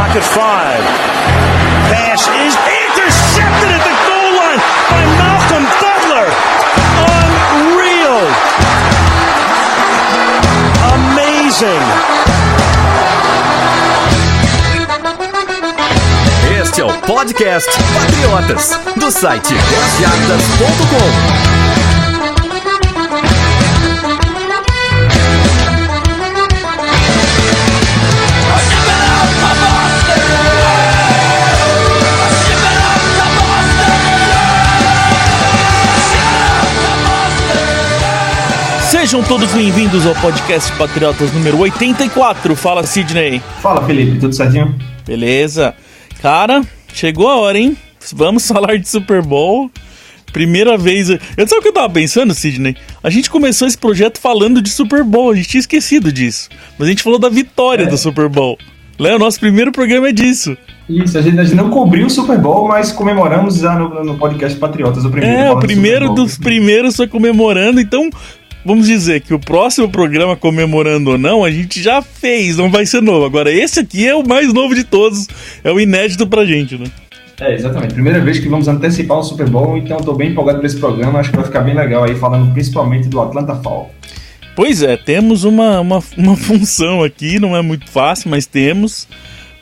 clock at 5. Pass is intercepted at the goal line by Malcolm Butler. Unreal. Amazing. Este é o podcast Patriotas, do site GosYardas.com. Sejam todos bem-vindos ao podcast Patriotas número 84. Fala, Sidney. Fala, Felipe. Tudo certinho? Beleza. Cara, chegou a hora, hein? Vamos falar de Super Bowl. Primeira vez... Sabe o que eu tava pensando, Sidney? A gente começou esse projeto falando de Super Bowl. A gente tinha esquecido disso. Mas a gente falou da vitória do Super Bowl. O nosso primeiro programa é disso. Isso, a gente não cobriu o Super Bowl, mas comemoramos já no podcast Patriotas. O primeiro dos primeiros foi comemorando. Então... Vamos dizer que o próximo programa, comemorando ou não, a gente já fez, não vai ser novo. Agora, esse aqui é o mais novo de todos, é o inédito pra gente, né? Exatamente. Primeira vez que vamos antecipar o Super Bowl, então eu tô bem empolgado por esse programa, acho que vai ficar bem legal aí, falando principalmente do Atlanta Falcons. Pois é, temos uma função aqui, não é muito fácil, mas temos.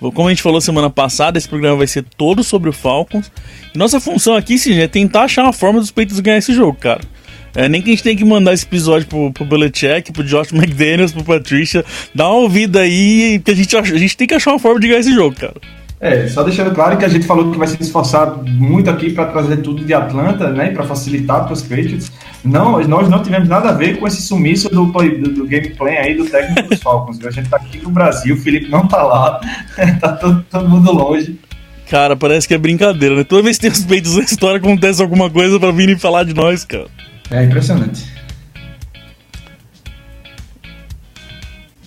Como a gente falou semana passada, esse programa vai ser todo sobre o Falcons. E nossa função aqui, sim, é tentar achar uma forma dos Patriots ganhar esse jogo, cara. Nem que a gente tenha que mandar esse episódio pro Belichick, pro Josh McDaniels, pro Patricia. Dá uma ouvida aí, que a gente tem que achar uma forma de ganhar esse jogo, cara. Só deixando claro que a gente falou que vai se esforçar muito aqui para trazer tudo de Atlanta, né, para facilitar para os Patriots. Nós não tivemos nada a ver com esse sumiço do gameplay aí do técnico dos Falcons. A gente tá aqui no Brasil, o Felipe não tá lá, tá todo mundo longe. Cara, parece que é brincadeira, né? Toda vez que tem os Patriots na história, acontece alguma coisa pra vir e falar de nós, cara. É impressionante.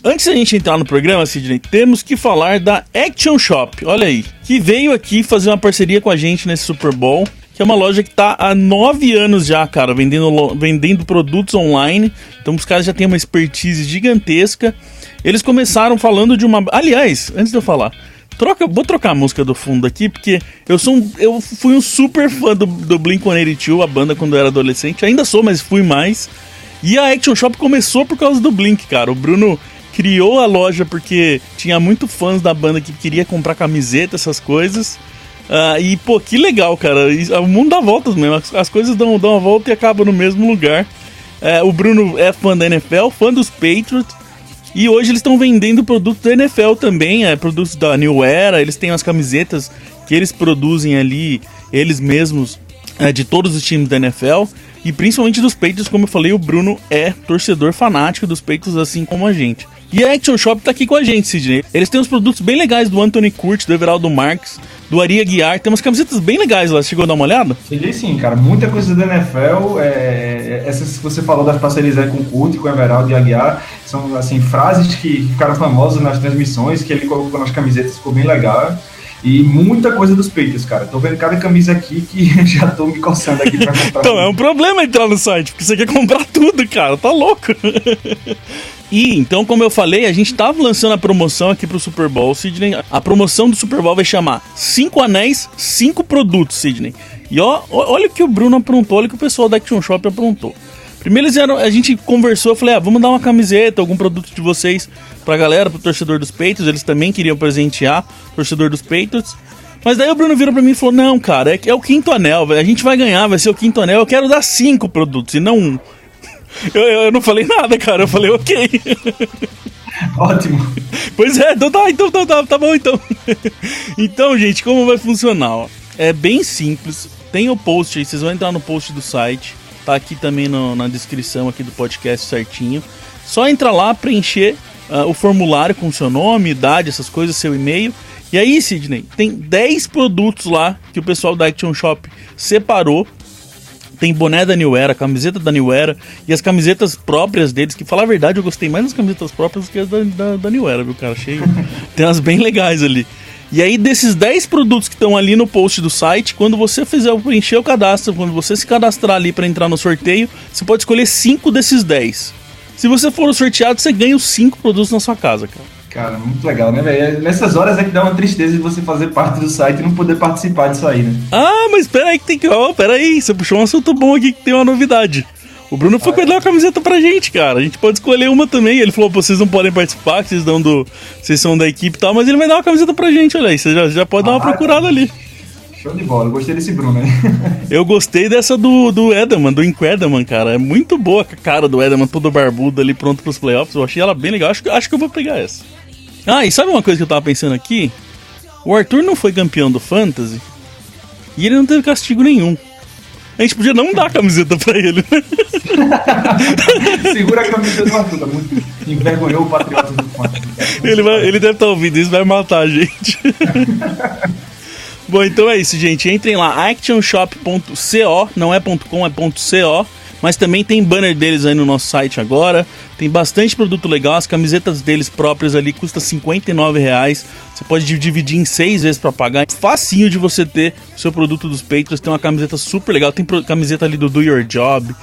Antes da gente entrar no programa, Sidney, temos que falar da Action Shop, olha aí, que veio aqui fazer uma parceria com a gente nesse Super Bowl, que é uma loja que tá há 9 anos já, cara, vendendo produtos online. Então os caras já têm uma expertise gigantesca. Eles começaram falando de uma... Aliás, antes de eu falar... Vou trocar a música do fundo aqui, porque eu fui um super fã do Blink-182, a banda, quando eu era adolescente. Ainda sou, mas fui mais. E a Action Shop começou por causa do Blink, cara. O Bruno criou a loja porque tinha muito fãs da banda que queria comprar camiseta, essas coisas. E, pô, que legal, cara. O mundo dá voltas mesmo. As coisas dão uma volta e acabam no mesmo lugar. O Bruno é fã da NFL, fã dos Patriots. E hoje eles estão vendendo produtos da NFL também, produtos da New Era. Eles têm as camisetas que eles produzem ali, eles mesmos, de todos os times da NFL. E principalmente dos Patriots, como eu falei, o Bruno é torcedor fanático dos Patriots, assim como a gente. E a Action Shop tá aqui com a gente, Sidney. Eles têm uns produtos bem legais do Anthony Curtis, do Everaldo Marques, do Ari Aguiar. Tem umas camisetas bem legais lá. Você chegou a dar uma olhada? Cheguei sim, cara. Muita coisa da NFL. Essas que você falou das parcerias aí com o Curtis, com o Everaldo e Aguiar, são assim, frases que ficaram famosas nas transmissões, que ele colocou nas camisetas, ficou bem legal. E muita coisa dos Patriots, cara. Tô vendo cada camisa aqui que já tô me coçando aqui pra comprar. Então, é um problema entrar no site, porque você quer comprar tudo, cara. Tá louco. E, então, como eu falei, a gente tava lançando a promoção aqui pro Super Bowl, Sidney. A promoção do Super Bowl vai chamar 5 anéis, 5 produtos, Sidney. E olha o que o Bruno aprontou, olha o que o pessoal da Action Shop aprontou. Primeiro a gente conversou, eu falei, vamos dar uma camiseta, algum produto de vocês pra galera, pro torcedor dos Patriots. Eles também queriam presentear o torcedor dos Patriots. Mas daí o Bruno virou pra mim e falou, não, cara, é o 5º anel, a gente vai ganhar, vai ser o 5º anel, eu quero dar 5 produtos e não 1. Eu não falei nada, cara, eu falei, ok. Ótimo. Pois é, então tá bom então. Então, gente, como vai funcionar? Ó? É bem simples, tem o post aí, vocês vão entrar no post do site, tá aqui também na descrição aqui do podcast certinho. Só entra lá, preencher o formulário com seu nome, idade, essas coisas, seu e-mail. E aí, Sidney, tem 10 produtos lá que o pessoal da Action Shop separou. Tem boné da New Era, camiseta da New Era e as camisetas próprias deles, que, falar a verdade, eu gostei mais das camisetas próprias do que as da New Era, viu, cara? Achei. Tem umas bem legais ali. E aí, desses 10 produtos que estão ali no post do site, quando você preencher o cadastro, quando você se cadastrar ali para entrar no sorteio, você pode escolher 5 desses 10. Se você for sorteado, você ganha os 5 produtos na sua casa, cara. Cara, muito legal, né, velho? Nessas horas é que dá uma tristeza de você fazer parte do site e não poder participar disso aí, né? Ah, mas peraí que tem que... Ó, peraí, você puxou um assunto bom aqui que tem uma novidade. O Bruno foi dar uma camiseta pra gente, cara. A gente pode escolher uma também. Ele falou, vocês não podem participar, que vocês são da equipe e tal, mas ele vai dar uma camiseta pra gente, olha aí. Você já pode dar uma procurada ali. Show de bola, eu gostei desse Bruno aí. Eu gostei dessa do Edelman, do Edelman, cara. É muito boa a cara do Edelman, todo barbudo ali, pronto pros playoffs. Eu achei ela bem legal, acho que eu vou pegar essa. Ah, e sabe uma coisa que eu tava pensando aqui? O Arthur não foi campeão do Fantasy e ele não teve castigo nenhum. A gente podia não dar a camiseta pra ele, né? Segura a camiseta do Arthur, muito envergonhou o Patriota do Fantasy. Ele deve estar ouvindo isso, vai matar a gente. Bom, então é isso, gente. Entrem lá, actionshop.co, não é .com, é .co. Mas também tem banner deles aí no nosso site agora. Tem bastante produto legal. As camisetas deles próprias ali custam R$59. Você pode dividir em 6 vezes para pagar. Facinho de você ter o seu produto dos Patriots. Tem uma camiseta super legal. Tem camiseta ali do Your Job,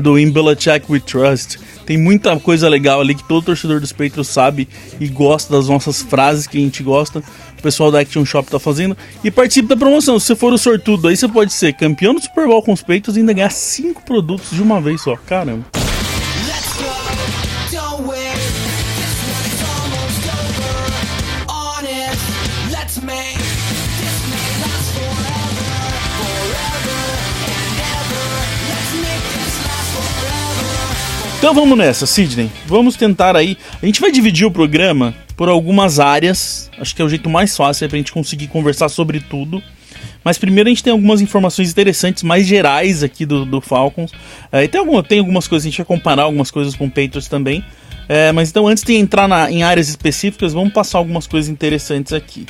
do In Belichick We Trust. Tem muita coisa legal ali que todo torcedor dos Patriots sabe e gosta das nossas frases que a gente gosta. O pessoal da Action Shop tá fazendo. E participe da promoção. Se você for o sortudo aí, você pode ser campeão do Super Bowl com os Patriots e ainda ganhar 5 produtos de uma vez só. Caramba. Então vamos nessa, Sidney. Vamos tentar aí. A gente vai dividir o programa por algumas áreas. Acho que é o jeito mais fácil é pra gente conseguir conversar sobre tudo. Mas primeiro a gente tem algumas informações interessantes, mais gerais aqui do Falcons. E tem algumas coisas, a gente vai comparar algumas coisas com o Patriots também. Mas então antes de entrar em áreas específicas, vamos passar algumas coisas interessantes aqui.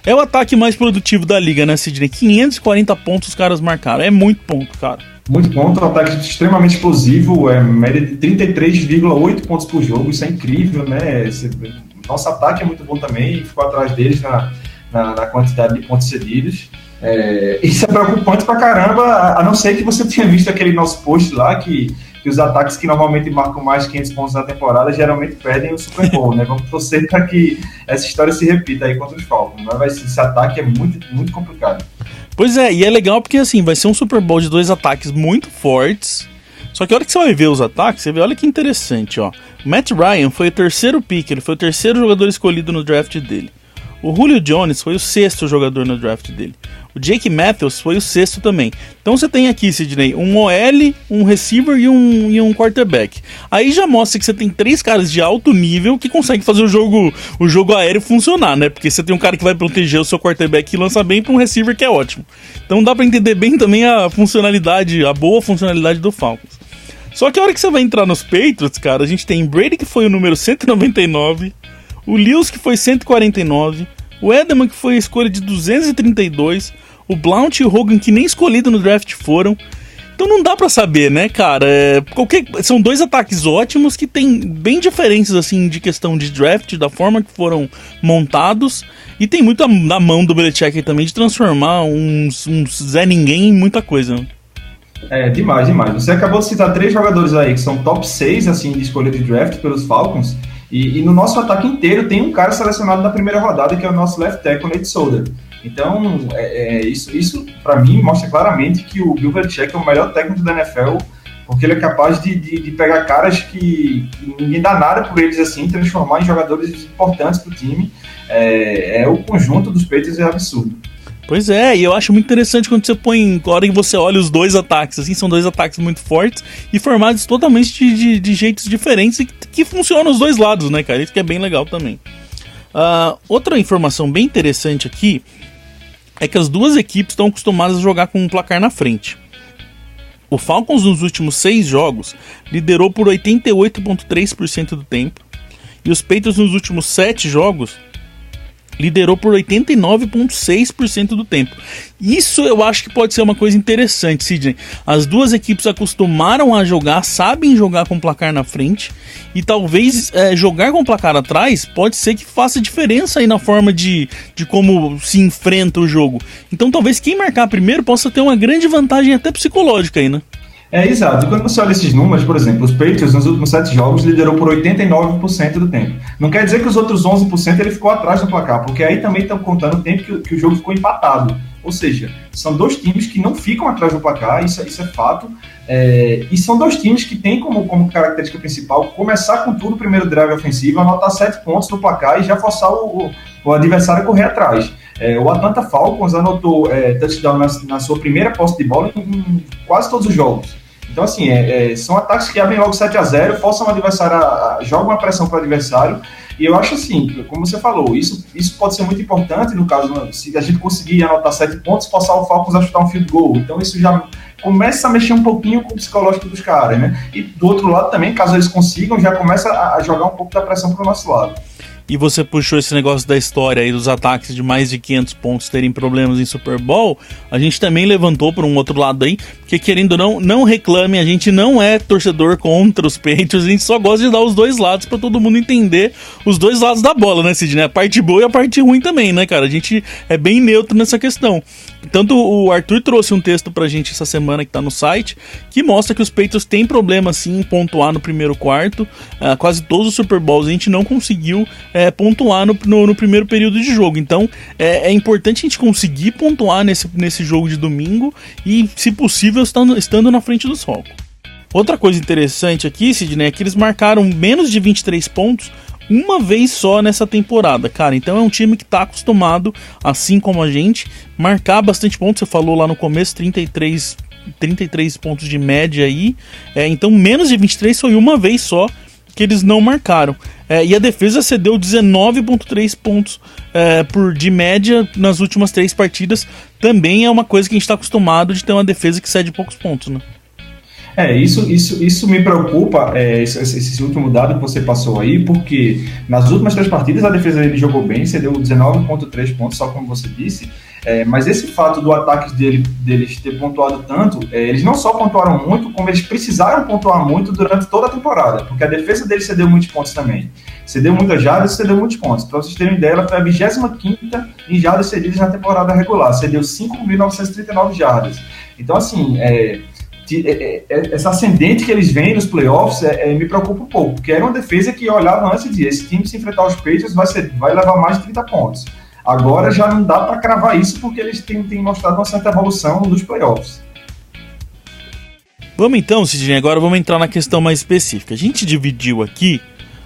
É o ataque mais produtivo da liga, né, Sidney? 540 pontos os caras marcaram. É muito ponto, cara. Muito ponto, um ataque extremamente explosivo, média de 33,8 pontos por jogo, isso é incrível, né? Nosso ataque é muito bom também, ficou atrás deles na quantidade de pontos cedidos. Isso é preocupante pra caramba, a não ser que você tenha visto aquele nosso post lá, que os ataques que normalmente marcam mais de 500 pontos na temporada geralmente perdem o Super Bowl, né? Vamos torcer para que essa história se repita aí contra os Falcons, mas esse ataque é muito, muito complicado. Pois é, e é legal porque assim, vai ser um Super Bowl de 2 ataques muito fortes. Só que a hora que você vai ver os ataques, você vê, olha que interessante, ó. O Matt Ryan foi o terceiro pick, ele foi o terceiro jogador escolhido no draft dele. O Julio Jones foi o 6º jogador no draft dele. O Jake Matthews foi o 6º também. Então você tem aqui, Sidney, um OL, um receiver e um quarterback. Aí já mostra que você tem 3 caras de alto nível que conseguem fazer o jogo aéreo funcionar, né? Porque você tem um cara que vai proteger o seu quarterback e lança bem para um receiver que é ótimo. Então dá para entender bem também a boa funcionalidade do Falcons. Só que a hora que você vai entrar nos Patriots, cara, a gente tem Brady, que foi o número 199, o Lewis, que foi 149, o Edelman, que foi a escolha de 232, o Blount e o Hogan, que nem escolhido no draft foram. Então não dá pra saber, né, cara? São 2 ataques ótimos que tem bem diferentes, assim, de questão de draft, da forma que foram montados. E tem muito na mão do Belichick também de transformar uns Zé Ninguém em muita coisa, né? Demais. Você acabou de citar 3 jogadores aí que são top 6, assim, de escolha de draft pelos Falcons. E no nosso ataque inteiro tem um cara selecionado na primeira rodada, que é o nosso left tackle, Nate Solder. Então, isso para mim mostra claramente que o Bill Belichick é o melhor técnico da NFL, porque ele é capaz de pegar caras que ninguém dá nada por eles, assim, transformar em jogadores importantes pro time. O conjunto dos Patriots é absurdo. Pois é, e eu acho muito interessante quando você põe, na hora que você olha os 2 ataques, assim, são 2 ataques muito fortes e formados totalmente de jeitos diferentes e que funcionam os 2 lados, né, cara? Isso que é bem legal também. Outra informação bem interessante aqui é que as 2 equipes estão acostumadas a jogar com um placar na frente. O Falcons nos últimos 6 jogos liderou por 88,3% do tempo e os Patriots nos últimos 7 jogos liderou por 89,6% do tempo. Isso eu acho que pode ser uma coisa interessante, Sidney. As 2 equipes acostumaram a jogar, sabem jogar com placar na frente, e talvez jogar com placar atrás pode ser que faça diferença aí na forma de como se enfrenta o jogo. Então talvez quem marcar primeiro possa ter uma grande vantagem até psicológica aí, né? Exato. E quando você olha esses números, por exemplo, os Patriots nos últimos 7 jogos liderou por 89% do tempo. Não quer dizer que os outros 11% ele ficou atrás do placar, porque aí também estão contando o tempo que o jogo ficou empatado. Ou seja, são dois times que não ficam atrás do placar, isso é fato. E são dois times que têm como característica principal começar com tudo o primeiro drive ofensivo, anotar 7 pontos no placar e já forçar o adversário a correr atrás. O Atlanta Falcons anotou touchdown na sua primeira posse de bola em quase todos os jogos. Então, assim, são ataques que abrem logo 7-0, forçam o adversário jogam uma pressão para o adversário. E eu acho assim, como você falou, isso pode ser muito importante no caso, se a gente conseguir anotar 7 pontos, forçar o Falcons a chutar um field goal. Então isso já começa a mexer um pouquinho com o psicológico dos caras, né? E do outro lado também, caso eles consigam, já começa a jogar um pouco da pressão para o nosso lado. E você puxou esse negócio da história aí dos ataques de mais de 500 pontos terem problemas em Super Bowl, a gente também levantou por um outro lado aí, porque querendo ou não reclame, a gente não é torcedor contra os Patriots, a gente só gosta de dar os dois lados pra todo mundo entender os dois lados da bola, né, Sidney? A parte boa e a parte ruim também, né, cara? A gente é bem neutro nessa questão. Tanto o Arthur trouxe um texto pra gente essa semana que tá no site, que mostra que os Patriots têm problema sim em pontuar no primeiro quarto. Quase todos os Super Bowls a gente não conseguiu pontuar no primeiro período de jogo. Então é importante a gente conseguir pontuar nesse jogo de domingo e, se possível, estando na frente dos Falcons. Outra coisa interessante aqui, Sidney, é que eles marcaram menos de 23 pontos uma vez só nessa temporada, cara. Então é um time que tá acostumado, assim como a gente, marcar bastante pontos. Você falou lá no começo, 33 pontos de média aí. Então menos de 23 foi uma vez só que eles não marcaram. E a defesa cedeu 19,3 pontos de média nas últimas 3 partidas. Também é uma coisa que a gente está acostumado de ter uma defesa que cede poucos pontos, né? Isso me preocupa, esse último dado que você passou aí, porque nas últimas 3 partidas a defesa dele jogou bem, cedeu 19,3 pontos, só como você disse, mas esse fato do ataque deles ter pontuado tanto, eles não só pontuaram muito, como eles precisaram pontuar muito durante toda a temporada, porque a defesa deles cedeu muitos pontos também. Cedeu muitas jardas e cedeu muitos pontos. Para vocês terem ideia, ela foi a 25ª em jardas cedidas na temporada regular, cedeu 5.939 jardas. Então, assim, essa ascendente que eles veem nos playoffs me preocupa um pouco, porque era uma defesa que eu olhava antes de esse time se enfrentar os Patriots vai levar mais de 30 pontos. Agora já não dá para cravar isso, porque eles têm mostrado uma certa evolução nos playoffs. Vamos então, Sidney, agora vamos entrar na questão mais específica. A gente dividiu aqui,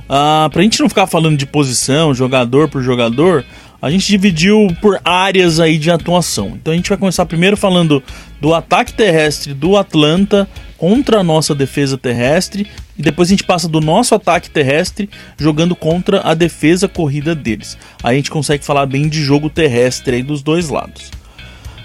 pra gente não ficar falando de posição, jogador por jogador, a gente dividiu por áreas aí de atuação. Então a gente vai começar primeiro falando do ataque terrestre do Atlanta contra a nossa defesa terrestre, e depois a gente passa do nosso ataque terrestre jogando contra a defesa corrida deles. Aí a gente consegue falar bem de jogo terrestre aí dos dois lados.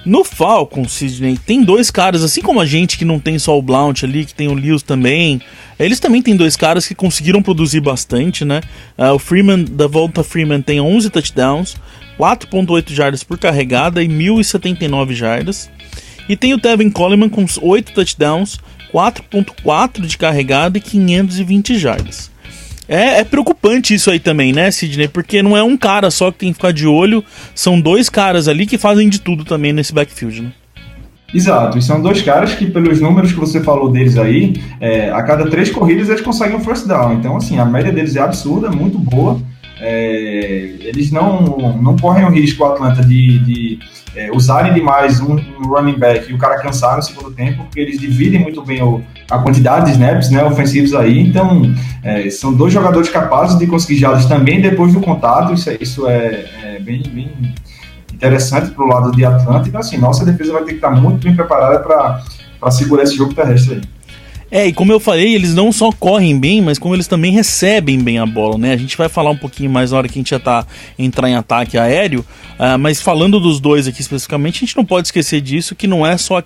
No Falcons, Sidney, tem 2 caras, assim como a gente, que não tem só o Blount ali, que tem o Lewis também. Eles também têm 2 caras que conseguiram produzir bastante, né? O Freeman, Devonta Freeman, tem 11 touchdowns, 4,8 jardas por carregada e 1.079 jardas. E tem o Tevin Coleman com 8 touchdowns, 4,4 de carregada e 520 jardas. É preocupante isso aí também, né, Sidney? Porque não é um cara só que tem que ficar de olho, são 2 caras ali que fazem de tudo também nesse backfield, né? Exato, e são 2 caras que, pelos números que você falou deles aí, a cada 3 corridas eles conseguem um first down. Então, assim, a média deles é absurda, muito boa. Eles não correm o risco, o Atlanta, de usarem demais um running back e o cara cansar no segundo tempo, porque eles dividem muito bem a quantidade de snaps, né, ofensivos aí. Então, são 2 jogadores capazes de conseguir jardas também depois do contato. Isso é bem interessante para o lado de Atlanta. Então, assim, nossa defesa vai ter que estar muito bem preparada para segurar esse jogo terrestre aí. E como eu falei, eles não só correm bem, mas como eles também recebem bem a bola, né? A gente vai falar um pouquinho mais na hora que a gente já entrar em ataque aéreo, mas falando dos 2 aqui especificamente, a gente não pode esquecer disso, que não é só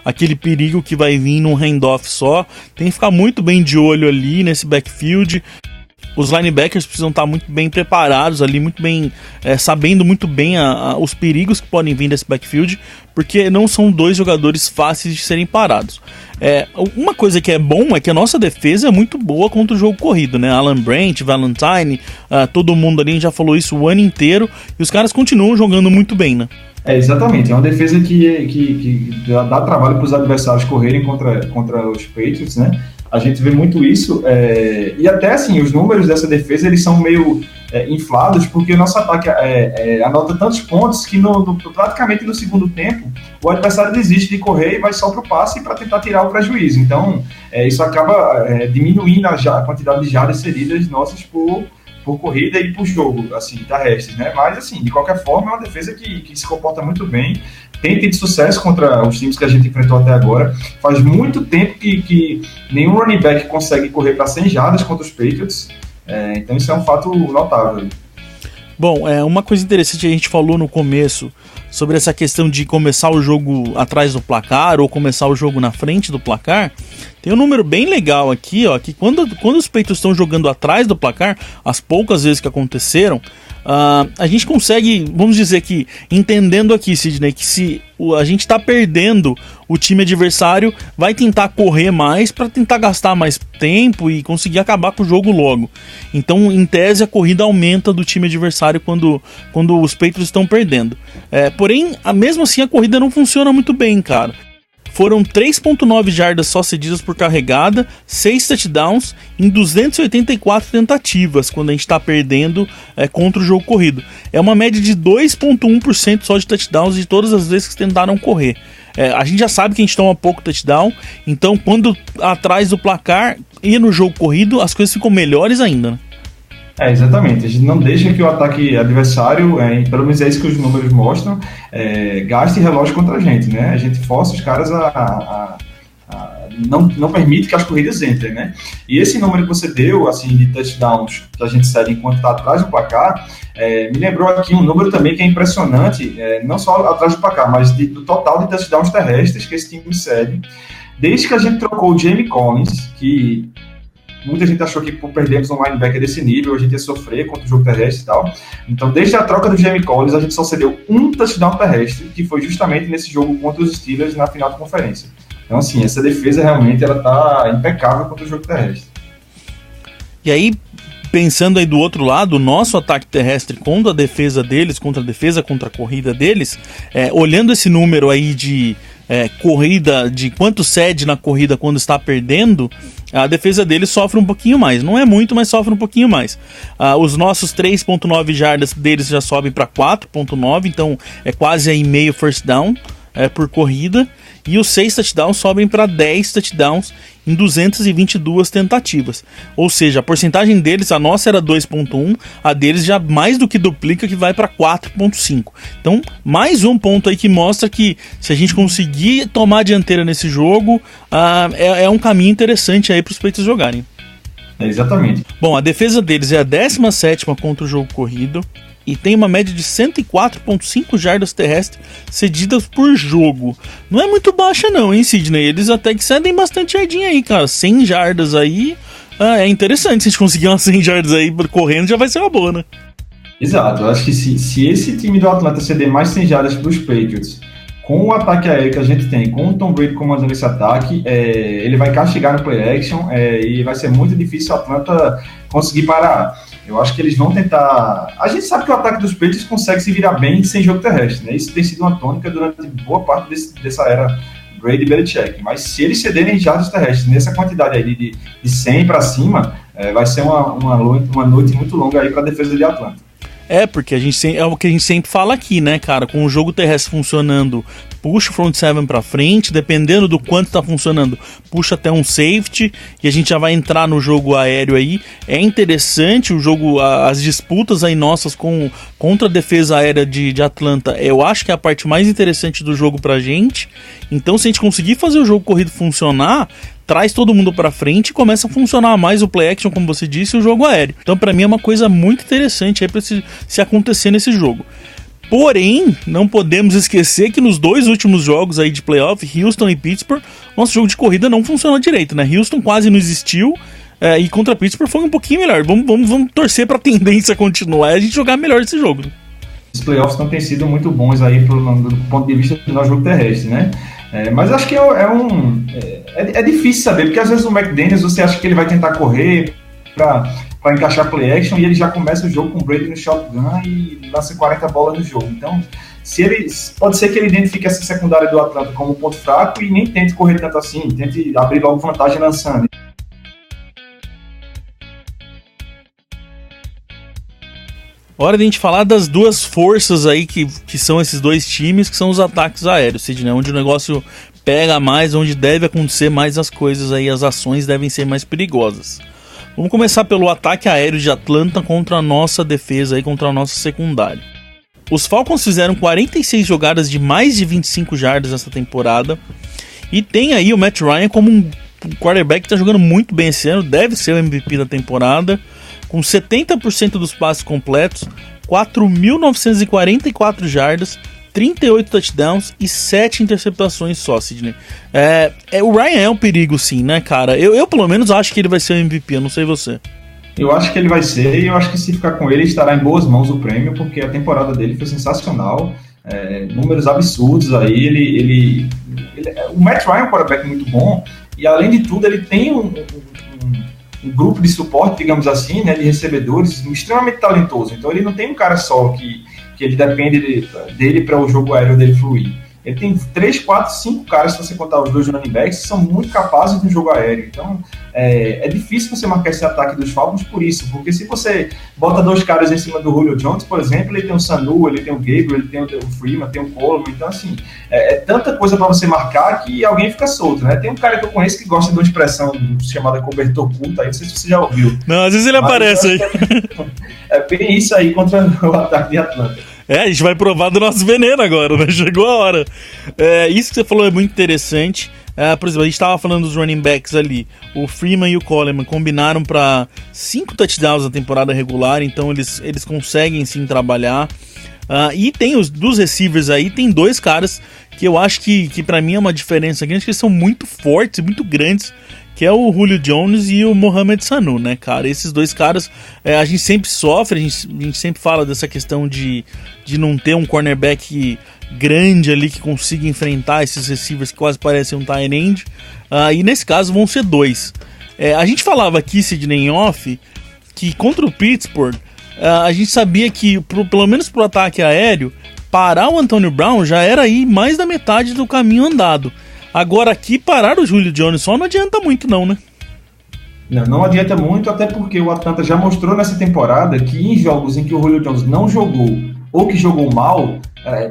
aquele perigo que vai vir num handoff só, tem que ficar muito bem de olho ali nesse backfield. Os linebackers precisam estar muito bem preparados ali, muito bem, sabendo muito bem os perigos que podem vir desse backfield, porque não são dois jogadores fáceis de serem parados. Uma coisa que é bom é que a nossa defesa é muito boa contra o jogo corrido, né? Alan Brandt, Valentine, todo mundo ali já falou isso o ano inteiro, e os caras continuam jogando muito bem, né? Exatamente, é uma defesa que dá trabalho para os adversários correrem contra os Patriots, né? A gente vê muito isso, e até assim, os números dessa defesa eles são meio inflados, porque o nosso ataque anota tantos pontos que praticamente no segundo tempo o adversário desiste de correr e vai só para o passe para tentar tirar o prejuízo. Então, isso acaba diminuindo a quantidade de jardas cedidas nossas por corrida e por jogo, assim, terrestres, né? Mas, assim, de qualquer forma, é uma defesa que se comporta muito bem, tem tido sucesso contra os times que a gente enfrentou até agora. Faz muito tempo que nenhum running back consegue correr para 100 jardas contra os Patriots, então isso é um fato notável. Bom, uma coisa interessante que a gente falou no começo sobre essa questão de começar o jogo atrás do placar ou começar o jogo na frente do placar. Tem um número bem legal aqui, ó, que quando os Patriots estão jogando atrás do placar, as poucas vezes que aconteceram, a gente consegue, vamos dizer que, entendendo aqui, Sidney, que se a gente está perdendo, o time adversário vai tentar correr mais para tentar gastar mais tempo e conseguir acabar com o jogo logo. Então, em tese, a corrida aumenta do time adversário quando os Patriots estão perdendo. Porém, mesmo assim, a corrida não funciona muito bem, cara. Foram 3.9 jardas só cedidas por carregada, 6 touchdowns em 284 tentativas quando a gente está perdendo contra o jogo corrido. É uma média de 2.1% só de touchdowns de todas as vezes que tentaram correr. A gente já sabe que a gente toma pouco touchdown, então quando atrás do placar e no jogo corrido as coisas ficam melhores ainda, né? Exatamente, a gente não deixa que o ataque adversário, pelo menos é isso que os números mostram, gaste relógio contra a gente, né? A gente força os caras não permite que as corridas entrem, né? E esse número que você deu, assim, de touchdowns que a gente cede enquanto está atrás do placar, me lembrou aqui um número também que é impressionante, não só atrás do placar, mas do total de touchdowns terrestres que esse time cede, desde que a gente trocou o Jamie Collins, que muita gente achou que por perdermos um linebacker desse nível a gente ia sofrer contra o jogo terrestre e tal. Então, desde a troca do Jamie Collins, a gente só cedeu um touchdown terrestre, que foi justamente nesse jogo contra os Steelers na final da conferência. Então, assim, essa defesa realmente ela tá impecável contra o jogo terrestre. E aí, pensando aí do outro lado, o nosso ataque terrestre contra a defesa deles, contra a corrida deles, olhando esse número aí de corrida, de quanto cede na corrida quando está perdendo, a defesa deles sofre um pouquinho mais. Não é muito, mas sofre um pouquinho mais. Os nossos 3.9 jardas deles já sobem para 4.9, então é quase aí meio first down por corrida. E os 6 touchdowns sobem para 10 touchdowns em 222 tentativas. Ou seja, a porcentagem deles, a nossa era 2.1, a deles já mais do que duplica, que vai para 4.5. Então, mais um ponto aí que mostra que se a gente conseguir tomar a dianteira nesse jogo, é um caminho interessante aí para os Patriots jogarem. Exatamente. Bom, a defesa deles é a 17ª contra o jogo corrido e tem uma média de 104.5 jardas terrestres cedidas por jogo. Não é muito baixa não, hein, Sidney? Eles até que cedem bastante jardinha aí, cara. 100 jardas aí é interessante. Se a gente conseguir umas 100 jardas aí correndo, já vai ser uma boa, né? Exato. Eu acho que se esse time do Atlanta ceder mais 100 jardas para os Patriots, com o ataque aéreo que a gente tem, com o Tom Brady comandando esse ataque, ele vai castigar no play action e vai ser muito difícil o Atlanta conseguir parar. Eu acho que eles vão tentar... A gente sabe que o ataque dos Patriots consegue se virar bem sem jogo terrestre, né? Isso tem sido uma tônica durante boa parte dessa era Brady e Belichick. Mas se eles cederem jardas terrestres nessa quantidade aí de 100 para cima, vai ser uma noite muito longa aí para a defesa de Atlanta. Porque é o que a gente sempre fala aqui, né, cara? Com o jogo terrestre funcionando, puxa o front seven pra frente, dependendo do quanto tá funcionando, puxa até um safety, e a gente já vai entrar no jogo aéreo aí. É interessante o jogo, as disputas aí nossas contra a defesa aérea de Atlanta, eu acho que é a parte mais interessante do jogo pra gente. Então, se a gente conseguir fazer o jogo corrido funcionar, traz todo mundo pra frente e começa a funcionar mais o play action, como você disse, e o jogo aéreo. Então, pra mim, é uma coisa muito interessante aí pra se acontecer nesse jogo. Porém, não podemos esquecer que nos 2 últimos jogos aí de playoff, Houston e Pittsburgh, nosso jogo de corrida não funcionou direito, né? Houston quase não existiu, E contra Pittsburgh foi um pouquinho melhor. Vamos torcer pra tendência continuar e a gente jogar melhor esse jogo. Os playoffs não têm sido muito bons aí do ponto de vista do nosso jogo terrestre, né? Mas acho que é difícil saber, porque às vezes o McDaniels você acha que ele vai tentar correr para encaixar play action e ele já começa o jogo com o Brady no shotgun e lança 40 bolas no jogo. Então, pode ser que ele identifique essa secundária do Atlanta como um ponto fraco e nem tente correr tanto assim, tente abrir logo vantagem lançando. Hora de a gente falar das duas forças aí que são esses dois times, que são os ataques aéreos, Sidney, onde o negócio pega mais, onde deve acontecer mais as coisas aí, as ações devem ser mais perigosas. Vamos começar pelo ataque aéreo de Atlanta contra a nossa defesa aí, contra a nossa secundária. Os Falcons fizeram 46 jogadas de mais de 25 jardas nessa temporada e tem aí o Matt Ryan como um quarterback que está jogando muito bem esse ano, deve ser o MVP da temporada, com 70% dos passes completos, 4.944 jardas, 38 touchdowns e 7 interceptações só, Sidney. O Ryan é um perigo sim, né, cara? Eu pelo menos acho que ele vai ser o MVP, eu não sei você. Eu acho que ele vai ser, e eu acho que se ficar com ele, estará em boas mãos o prêmio, porque a temporada dele foi sensacional, números absurdos aí, o Matt Ryan é um quarterback muito bom, e além de tudo ele tem um grupo de suporte, digamos assim, né, de recebedores extremamente talentoso. Então ele não tem um cara só que ele depende dele para o jogo aéreo dele fluir. Ele tem 3, 4, 5 caras, se você contar os dois running backs, que são muito capazes no jogo aéreo. Então é difícil você marcar esse ataque dos Falcons por isso, porque se você bota 2 caras em cima do Julio Jones, por exemplo, ele tem o Sanu, ele tem o Gabriel, ele tem o Freeman, tem o Coleman. Então assim, é tanta coisa para você marcar que alguém fica solto, né? Tem um cara que eu conheço que gosta de uma expressão chamada cobertor oculto, aí não sei se você já ouviu. Não, às vezes ele aparece aí. É bem isso aí contra o ataque de Atlanta. A gente vai provar do nosso veneno agora, né? Chegou a hora. Isso que você falou é muito interessante. Por exemplo, a gente estava falando dos running backs ali. O Freeman e o Coleman combinaram para 5 touchdowns na temporada regular, então eles conseguem sim trabalhar. E tem dos receivers aí, tem 2 caras que eu acho que para mim é uma diferença grande, que eles são muito fortes e muito grandes, que é o Julio Jones e o Mohamed Sanu, né, cara? Esses 2 caras, a gente sempre sofre, a gente sempre fala dessa questão de não ter um cornerback grande ali que consiga enfrentar esses receivers que quase parecem um tight end, e nesse caso vão ser 2. A gente falava aqui, Sidney, em off, que contra o Pittsburgh, a gente sabia que, pelo menos pro ataque aéreo, parar o Antonio Brown já era aí mais da metade do caminho andado. Agora aqui, parar o Julio Jones só não adianta muito não, né? Não adianta muito, até porque o Atlanta já mostrou nessa temporada que em jogos em que o Julio Jones não jogou ou que jogou mal,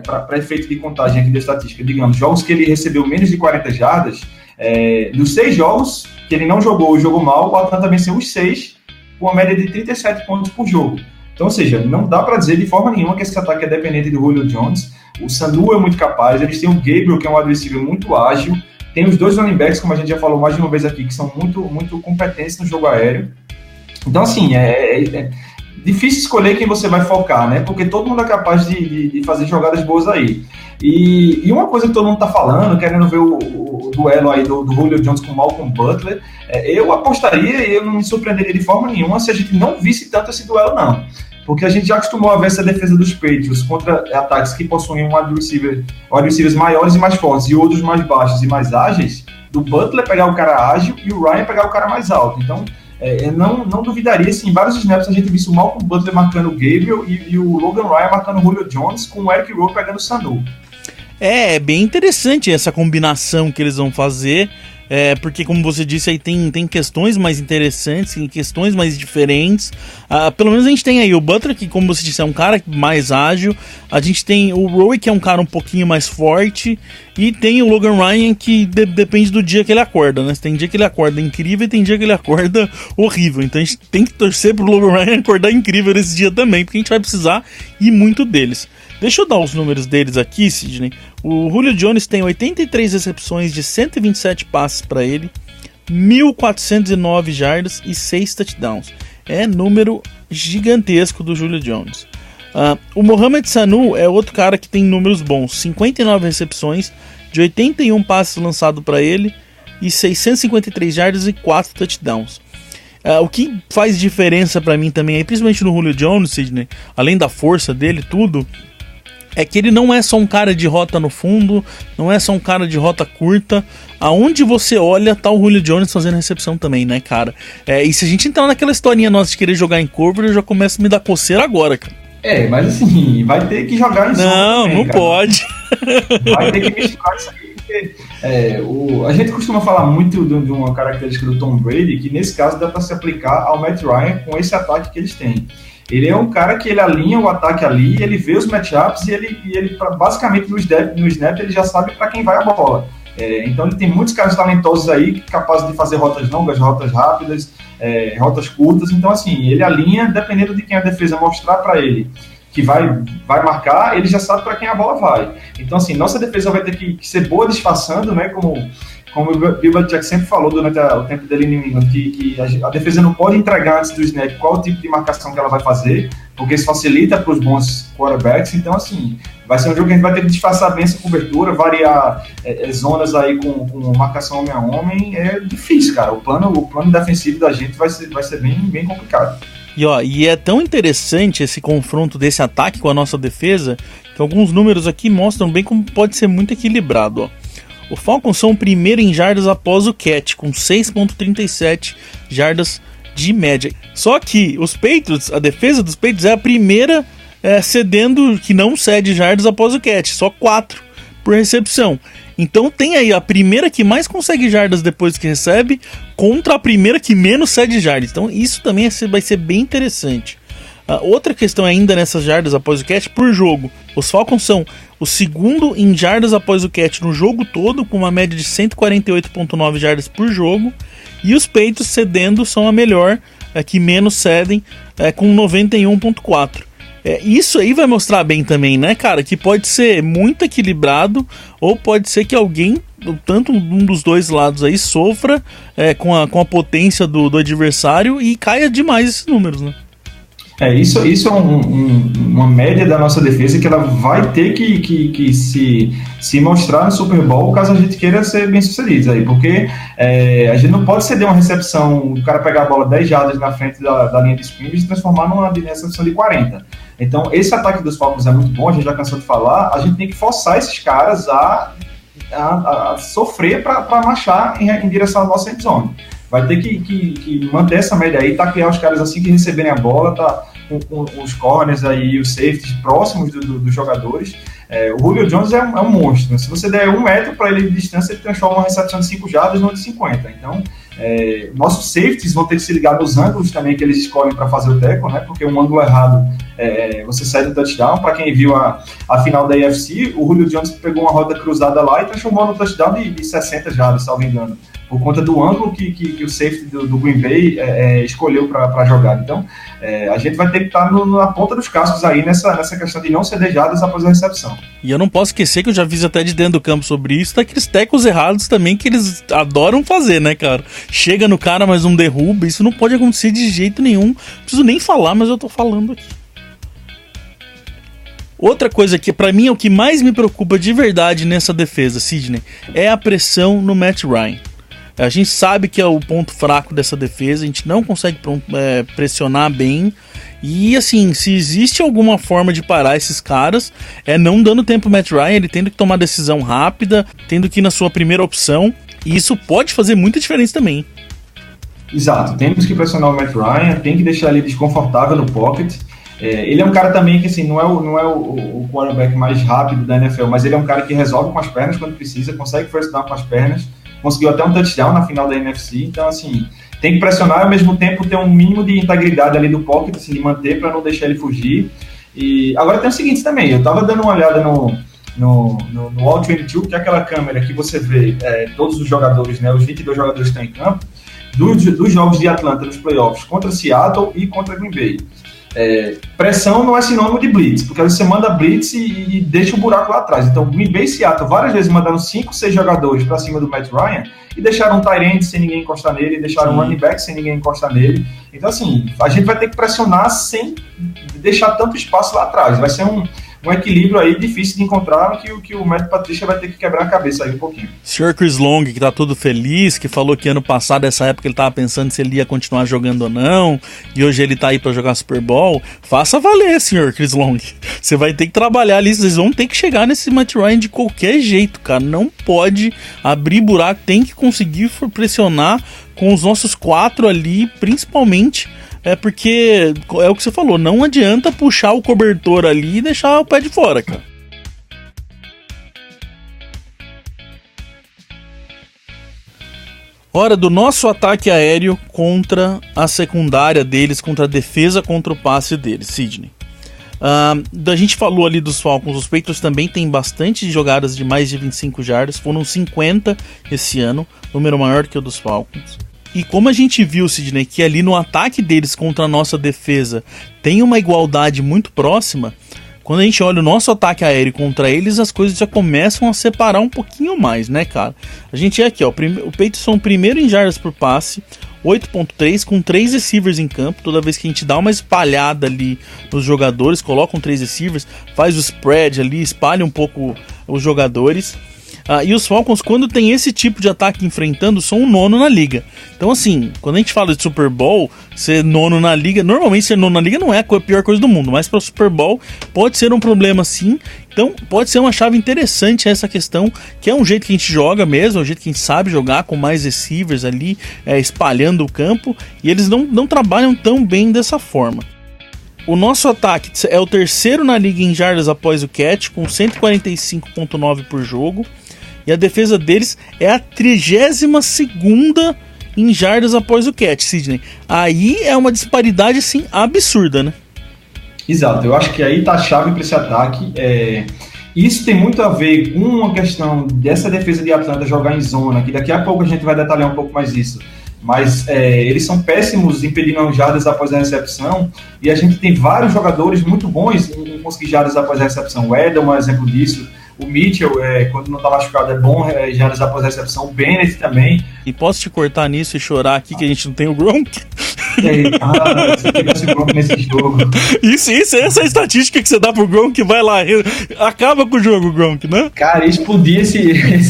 para efeito de contagem aqui da estatística, digamos, jogos que ele recebeu menos de 40 jardas, dos 6 jogos que ele não jogou ou jogou mal, o Atlanta venceu os 6 com uma média de 37 pontos por jogo. Então, ou seja, não dá para dizer de forma nenhuma que esse ataque é dependente do Julio Jones. O Sanu é muito capaz, eles têm o Gabriel, que é um wide receiver muito ágil, tem os 2 running backs, como a gente já falou mais de uma vez aqui, que são muito, muito competentes no jogo aéreo. Então, assim, é difícil escolher quem você vai focar, né? Porque todo mundo é capaz de fazer jogadas boas aí. E uma coisa que todo mundo tá falando, querendo ver o duelo aí do Julio Jones com o Malcolm Butler, eu apostaria e eu não me surpreenderia de forma nenhuma se a gente não visse tanto esse duelo, não. Porque a gente já acostumou a ver essa defesa dos Patriots contra ataques que possuem wide receivers maiores e mais fortes e outros mais baixos e mais ágeis, do Butler pegar o cara ágil e o Ryan pegar o cara mais alto. Então, eu não duvidaria se em vários snaps a gente visse o Malcolm Butler marcando o Gabriel e o Logan Ryan marcando o Julio Jones com o Eric Rowe pegando o Sanu. É bem interessante essa combinação que eles vão fazer. Porque, como você disse, aí tem questões mais interessantes, tem questões mais diferentes. Pelo menos a gente tem aí o Butler, que, como você disse, é um cara mais ágil. A gente tem o Rowe, que é um cara um pouquinho mais forte. E tem o Logan Ryan, que depende do dia que ele acorda, né? Tem dia que ele acorda incrível e tem dia que ele acorda horrível. Então a gente tem que torcer pro Logan Ryan acordar incrível nesse dia também, porque a gente vai precisar ir muito deles. Deixa eu dar os números deles aqui, Sidney. O Julio Jones tem 83 recepções de 127 passes para ele, 1.409 jardas e 6 touchdowns. É número gigantesco do Julio Jones. O Mohamed Sanu é outro cara que tem números bons. 59 recepções de 81 passes lançados para ele e 653 jardas e 4 touchdowns. O que faz diferença pra mim também, principalmente no Julio Jones, Sidney, além da força dele, tudo, é que ele não é só um cara de rota no fundo, não é só um cara de rota curta. Aonde você olha, tá o Julio Jones fazendo recepção também, né, cara? E se a gente entrar naquela historinha nossa de querer jogar em cover, eu já começo a me dar coceira agora, cara. Mas assim, vai ter que jogar em zona. Não, também, não cara. Pode. Vai ter que misturar isso aí, porque a gente costuma falar muito de uma característica do Tom Brady, que nesse caso dá para se aplicar ao Matt Ryan com esse ataque que eles têm. Ele é um cara que ele alinha o ataque ali, ele vê os matchups e ele basicamente no snap ele já sabe para quem vai a bola. Então ele tem muitos caras talentosos aí, capazes de fazer rotas longas, rotas rápidas, rotas curtas. Então assim, ele alinha, dependendo de quem a defesa mostrar para ele que vai marcar, ele já sabe para quem a bola vai. Então assim, nossa defesa vai ter que ser boa disfarçando, né, como o Bill Belichick sempre falou durante o tempo dele em New England, que a defesa não pode entregar antes do snap qual o tipo de marcação que ela vai fazer, porque isso facilita para os bons quarterbacks. Então, assim, vai ser um jogo que a gente vai ter que disfarçar bem essa cobertura, variar zonas aí com marcação homem a homem. É difícil, cara. O plano defensivo da gente vai ser bem, bem complicado. E é tão interessante esse confronto desse ataque com a nossa defesa, que alguns números aqui mostram bem como pode ser muito equilibrado, ó. O Falcons são o primeiro em jardas após o catch, com 6.37 jardas de média. Só que os Patriots, a defesa dos Patriots é a primeira cedendo, que não cede jardas após o catch, só 4 por recepção. Então tem aí a primeira que mais consegue jardas depois que recebe, contra a primeira que menos cede jardas. Então isso também vai ser bem interessante. Outra questão ainda nessas jardas após o catch por jogo. Os Falcons são o segundo em jardas após o catch no jogo todo, com uma média de 148.9 jardas por jogo. E os Patriots cedendo são a melhor, que menos cedem, com 91.4. Isso aí vai mostrar bem também, né, cara? Que pode ser muito equilibrado, ou pode ser que alguém, tanto um dos dois lados aí, sofra com a potência do adversário e caia demais esses números, né? Isso é uma média da nossa defesa que ela vai ter que se mostrar no Super Bowl caso a gente queira ser bem sucedido aí, porque a gente não pode ceder uma recepção, o cara pegar a bola 10 jardas na frente da linha de scrimmage e transformar numa recepção de 40. Então esse ataque dos Falcons é muito bom, a gente já cansou de falar, a gente tem que forçar esses caras a sofrer para marchar em direção à nossa endzone. Vai ter que manter essa média aí, taclear os caras assim que receberem a bola, tá com os corners aí, os safeties próximos dos jogadores. O Julio Jones é um monstro, né? Se você der 1 metro para ele de distância, ele transforma uma recepção de 5 jardas numa de 50. Então, nossos safeties vão ter que se ligar nos ângulos também que eles escolhem para fazer o tackle, né? Porque um ângulo errado, você cede o touchdown. Para quem viu a final da AFC, o Julio Jones pegou uma rota cruzada lá e transformou no touchdown de 60 jardas, salvo engano, por conta do ângulo que o safety do Green Bay escolheu para jogar. Então, a gente vai ter que estar na ponta dos cascos aí nessa questão de não ceder jardas após a recepção. E eu não posso esquecer que eu já fiz até de dentro do campo sobre isso, daqueles tackles errados também que eles adoram fazer, né, cara? Chega no cara, mas não derruba, isso não pode acontecer de jeito nenhum. Não preciso nem falar, mas eu tô falando aqui. Outra coisa que pra mim é o que mais me preocupa de verdade nessa defesa, Sidney, é a pressão no Matt Ryan. A gente sabe que é o ponto fraco dessa defesa, a gente não consegue pressionar bem. E assim, se existe alguma forma de parar esses caras, não dando tempo pro Matt Ryan, ele tendo que tomar decisão rápida, tendo que ir na sua primeira opção. E isso pode fazer muita diferença também. Exato, temos que pressionar o Matt Ryan, tem que deixar ele desconfortável no pocket. Ele é um cara também que assim, não é o quarterback mais rápido da NFL, mas ele é um cara que resolve com as pernas quando precisa, consegue first down com as pernas. Conseguiu até um touchdown na final da NFC, então assim, tem que pressionar e ao mesmo tempo ter um mínimo de integridade ali do pocket, assim, de manter para não deixar ele fugir. E agora tem o seguinte também, eu tava dando uma olhada no All 22, que é aquela câmera que você vê todos os jogadores, né, os 22 jogadores que estão em campo, dos jogos de Atlanta nos playoffs contra Seattle e contra Green Bay. Pressão não é sinônimo de blitz, porque você manda blitz e deixa o buraco lá atrás. Então Green Bay e Seattle várias vezes mandaram 5, 6 jogadores para cima do Matt Ryan e deixaram um tight end sem ninguém encostar nele, deixaram um running back sem ninguém encostar nele. Então assim, a gente vai ter que pressionar sem deixar tanto espaço lá atrás. Vai ser um equilíbrio aí difícil de encontrar, que o Matt Patricia vai ter que quebrar a cabeça aí um pouquinho. Sr. Chris Long, que tá todo feliz, que falou que ano passado, essa época, ele tava pensando se ele ia continuar jogando ou não, e hoje ele tá aí pra jogar Super Bowl. Faça valer, Sr. Chris Long. Você vai ter que trabalhar ali, vocês vão ter que chegar nesse Matt Ryan de qualquer jeito, cara. Não pode abrir buraco, tem que conseguir pressionar com os nossos 4 ali, principalmente, porque é o que você falou, não adianta puxar o cobertor ali e deixar o pé de fora, cara. Hora do nosso ataque aéreo contra a secundária deles, contra a defesa, contra o passe deles, Sidney. A gente falou ali dos Falcons, os Patriots também tem bastante jogadas de mais de 25 jardas, foram 50 esse ano, número maior que o dos Falcons. E como a gente viu, Sidney, que ali no ataque deles contra a nossa defesa tem uma igualdade muito próxima, quando a gente olha o nosso ataque aéreo contra eles, as coisas já começam a separar um pouquinho mais, né, cara? A gente é aqui, ó, o Patriots são o primeiro em jardas por passe, 8.3, com 3 receivers em campo. Toda vez que a gente dá uma espalhada ali nos jogadores, colocam 3 receivers, faz o spread ali, espalha um pouco os jogadores. E os Falcons, quando tem esse tipo de ataque enfrentando, são o 9º na liga. Então, assim, quando a gente fala de Super Bowl, ser 9º na liga, normalmente ser 9º na liga não é a pior coisa do mundo, mas para o Super Bowl pode ser um problema sim. Então, pode ser uma chave interessante essa questão, que é um jeito que a gente joga mesmo, é um jeito que a gente sabe jogar com mais receivers ali, espalhando o campo, e eles não trabalham tão bem dessa forma. O nosso ataque é o 3º na liga em jardas após o catch, com 145.9 por jogo. E a defesa deles é a 32ª em jardas após o catch, Sidney. Aí é uma disparidade, assim, absurda, né? Exato, eu acho que aí tá a chave para esse ataque. Isso tem muito a ver com uma questão dessa defesa de Atlanta jogar em zona, que daqui a pouco a gente vai detalhar um pouco mais isso. Mas eles são péssimos impedindo jardas após a recepção, e a gente tem vários jogadores muito bons em conseguir jardas após a recepção. O Edel é um exemplo disso. O Mitchell, quando não está machucado, é bom jardas após a recepção. O Bennett também. E posso te cortar nisso e chorar aqui que a gente não tem o Gronk? Se tivesse o Gronk nesse jogo. Isso, essa estatística que você dá pro Gronk, vai lá, acaba com o jogo, Gronk, né? Cara, explodir essa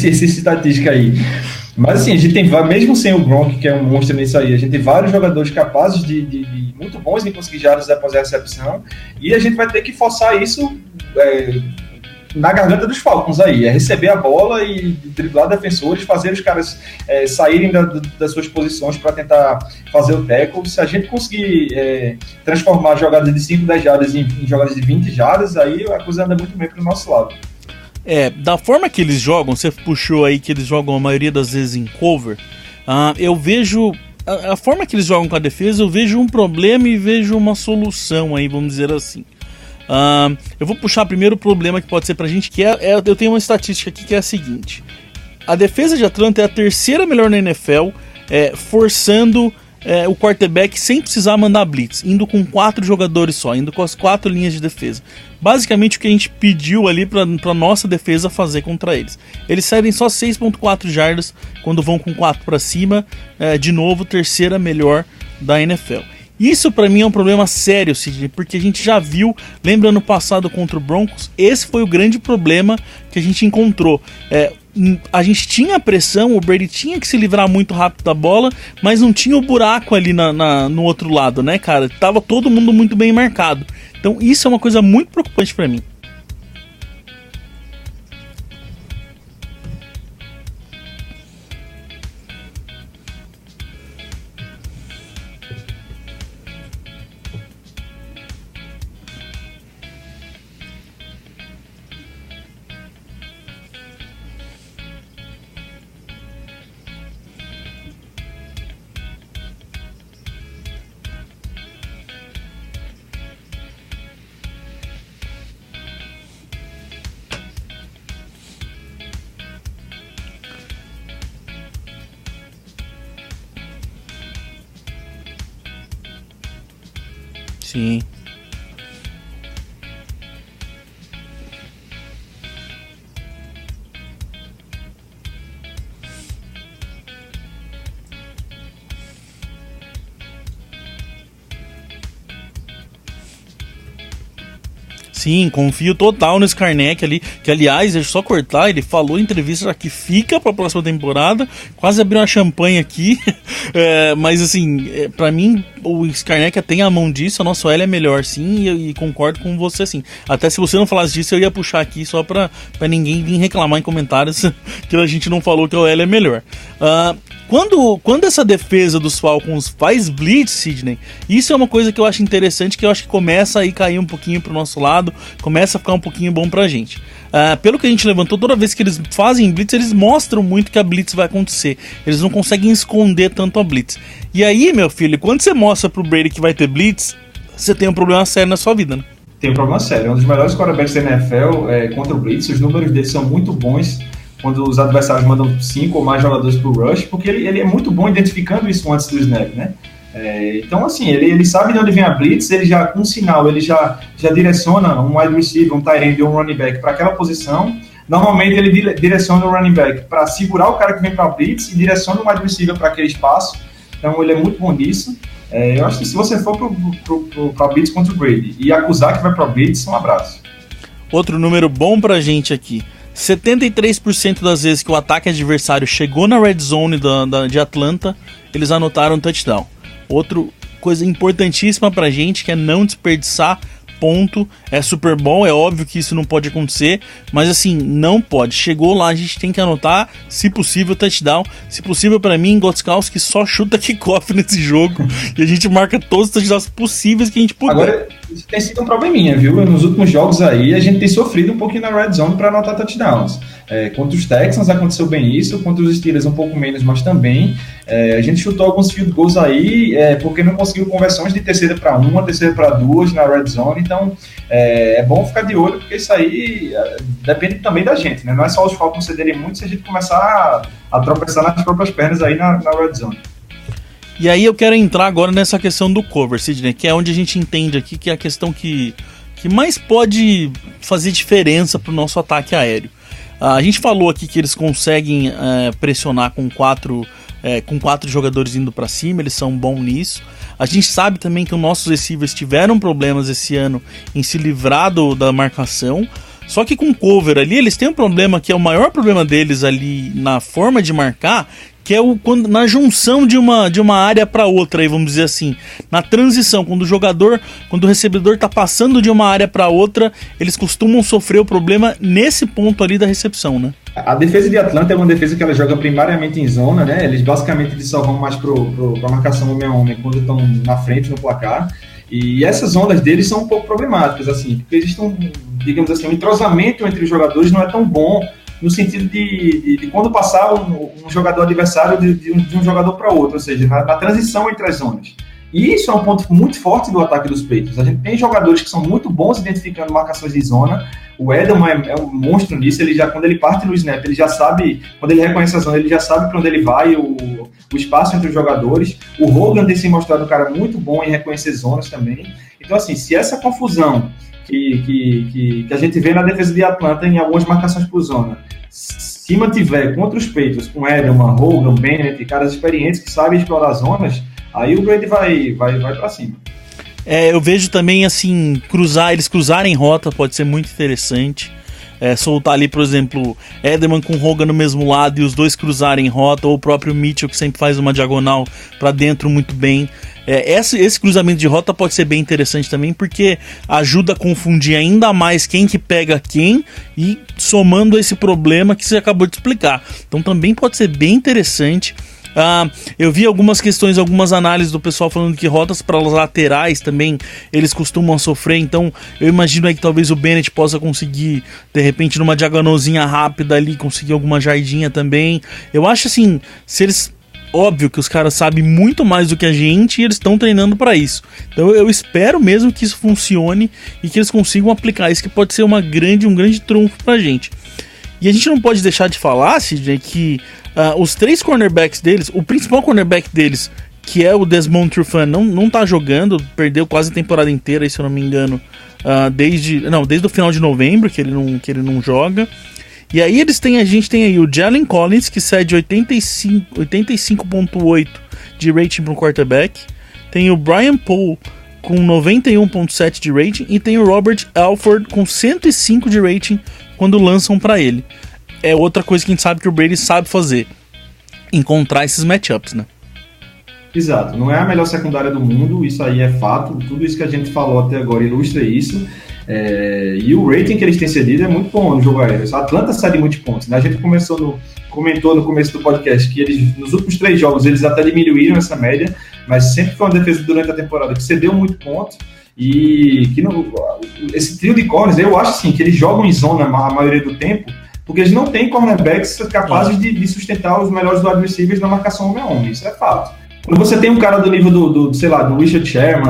estatística aí. Mas assim, a gente tem, mesmo sem o Gronk, que é um monstro nisso aí, a gente tem vários jogadores capazes de muito bons em conseguir jardas após a recepção, e a gente vai ter que forçar isso na garganta dos Falcons aí, receber a bola e driblar defensores, fazer os caras saírem das suas posições para tentar fazer o tackle. Se a gente conseguir transformar jogadas de 5, 10 jardas em jogadas de 20 jardas, aí a coisa anda muito bem pro nosso lado. Da forma que eles jogam, você puxou aí que eles jogam a maioria das vezes em cover, eu vejo a forma que eles jogam com a defesa, eu vejo um problema e vejo uma solução aí, vamos dizer assim. Eu vou puxar primeiro o problema que pode ser pra gente, que eu tenho uma estatística aqui que é a seguinte: a defesa de Atlanta é a 3ª melhor na NFL, forçando o quarterback sem precisar mandar blitz, indo com 4 jogadores só, indo com as 4 linhas de defesa. Basicamente o que a gente pediu ali pra nossa defesa fazer contra eles. Eles cedem só 6.4 jardas quando vão com 4 pra cima, de novo 3ª melhor da NFL. Isso pra mim é um problema sério, Sidney, porque a gente já viu, lembra ano passado contra o Broncos, esse foi o grande problema que a gente encontrou. A gente tinha a pressão, o Brady tinha que se livrar muito rápido da bola, mas não tinha o buraco ali no outro lado, né, cara? Tava todo mundo muito bem marcado. Então isso é uma coisa muito preocupante pra mim. Sim. Sim, confio total no Skarnek ali, que aliás, deixa eu só cortar, ele falou em entrevista já que fica pra próxima temporada, quase abriu uma champanhe aqui, mas assim, pra mim, o Skarnek tem a mão disso, a nossa OL é melhor sim, e concordo com você sim. Até se você não falasse disso, eu ia puxar aqui só pra ninguém vir reclamar em comentários que a gente não falou que a OL é melhor. Quando essa defesa dos Falcons faz blitz, Sidney, isso é uma coisa que eu acho interessante, que eu acho que começa a ir cair um pouquinho pro nosso lado, começa a ficar um pouquinho bom pra gente. Pelo que a gente levantou, toda vez que eles fazem blitz, eles mostram muito que a blitz vai acontecer. Eles não conseguem esconder tanto a blitz. E aí, meu filho, quando você mostra pro Brady que vai ter blitz, você tem um problema sério na sua vida, né? Tem um problema sério. É um dos melhores quarterbacks da NFL contra o blitz. Os números dele são muito bons quando os adversários mandam 5 ou mais jogadores pro rush, porque ele é muito bom identificando isso antes do snap, né? Então, assim, ele sabe de onde vem a blitz, ele já, com um sinal, ele já direciona um wide receiver, um tight end ou um running back para aquela posição. Normalmente ele direciona o running back para segurar o cara que vem para a blitz e direciona o wide receiver para aquele espaço. Então, ele é muito bom nisso. Eu acho que se você for para a blitz contra o Brady e acusar que vai para a blitz, um abraço. Outro número bom pra gente aqui. 73% das vezes que o ataque adversário chegou na red zone de Atlanta, eles anotaram um touchdown. Outra coisa importantíssima pra gente, que é não desperdiçar ponto. É Super Bowl, é óbvio que isso não pode acontecer, mas assim, não pode. Chegou lá, a gente tem que anotar, se possível, touchdown. Se possível, pra mim, Gostkowski só chuta kickoff nesse jogo e a gente marca todos os touchdowns possíveis que a gente puder. Agora, isso tem sido um probleminha, viu? Nos últimos jogos aí, a gente tem sofrido um pouquinho na red zone para anotar touchdowns. Contra os Texans aconteceu bem isso, contra os Steelers um pouco menos, mas também a gente chutou alguns field goals aí porque não conseguiu conversões de terceira para 1, terceira para 2 na red zone. Então é bom ficar de olho, porque isso aí depende também da gente, né? Não é só os Falcons cederem muito, se a gente começar a tropeçar nas próprias pernas aí na red zone. E aí eu quero entrar agora nessa questão do cover, Sidney, que é onde a gente entende aqui que é a questão que mais pode fazer diferença para o nosso ataque aéreo. A gente falou aqui que eles conseguem pressionar com quatro jogadores indo para cima, eles são bons nisso. A gente sabe também que os nossos receivers tiveram problemas esse ano em se livrar da marcação. Só que com cover ali, eles têm um problema que é o maior problema deles ali na forma de marcar, que é na junção de uma área para outra, aí vamos dizer assim, na transição, quando o recebedor está passando de uma área para outra, eles costumam sofrer o problema nesse ponto ali da recepção, né? A defesa de Atlanta é uma defesa que ela joga primariamente em zona, né? Eles basicamente só vão mais para marcação homem a homem quando estão na frente no placar. E essas ondas deles são um pouco problemáticas, assim, porque existe digamos assim, um entrosamento entre os jogadores não é tão bom, no sentido de quando passar um jogador adversário de um jogador para outro, ou seja, na transição entre as zonas. E isso é um ponto muito forte do ataque dos Patriots. A gente tem jogadores que são muito bons identificando marcações de zona. O Edelman é um monstro nisso. Quando ele parte no snap, ele já sabe, quando ele reconhece a zona, ele já sabe para onde ele vai, o espaço entre os jogadores. O Hogan tem se mostrado um cara muito bom em reconhecer zonas também. Então, assim, se essa confusão que a gente vê na defesa de Atlanta em algumas marcações por zona, se mantiver contra os Patriots, com Edelman, Hogan, Bennett, caras experientes que sabem explorar zonas, aí o Brady vai pra cima. Eu vejo também, assim, eles cruzarem rota pode ser muito interessante. Soltar ali, por exemplo, Edelman com Hogan no mesmo lado e os dois cruzarem rota, ou o próprio Mitchell que sempre faz uma diagonal pra dentro muito bem. Esse cruzamento de rota pode ser bem interessante também, porque ajuda a confundir ainda mais quem que pega quem e somando esse problema que você acabou de explicar. Então também pode ser bem interessante. Eu vi algumas questões, algumas análises do pessoal falando que rotas para as laterais também eles costumam sofrer, então eu imagino aí que talvez o Bennett possa conseguir, de repente, numa diagonalzinha rápida ali, conseguir alguma jardinha também. Eu acho assim, óbvio que os caras sabem muito mais do que a gente e eles estão treinando para isso. Então eu espero mesmo que isso funcione e que eles consigam aplicar isso, que pode ser um grande trunfo pra gente. E a gente não pode deixar de falar, Sidney, que os 3 cornerbacks deles, o principal cornerback deles, que é o Desmond Trufant, não tá jogando, perdeu quase a temporada inteira, se eu não me engano, desde o final de novembro que ele não joga. E aí a gente tem aí o Jalen Collins, que cede 85.8 de rating para um quarterback. Tem o Brian Poole, com 91.7 de rating e tem o Robert Alford com 105 de rating quando lançam pra ele. É outra coisa que a gente sabe que o Brady sabe fazer, encontrar esses matchups, né? Exato, não é a melhor secundária do mundo, isso aí é fato, tudo isso que a gente falou até agora ilustra isso, e o rating que eles têm cedido é muito bom no jogo aéreo. A Atlanta cede muitos pontos, né? A gente comentou no começo do podcast que eles, nos últimos 3 jogos, eles até diminuíram essa média, mas sempre foi uma defesa durante a temporada que cedeu muito ponto, e que esse trio de corners, eu acho assim, que eles jogam em zona a maioria do tempo, porque eles não têm cornerbacks capazes de sustentar os melhores wide receivers na marcação homem a homem, isso é fato. Quando você tem um cara do nível do Richard Sherman,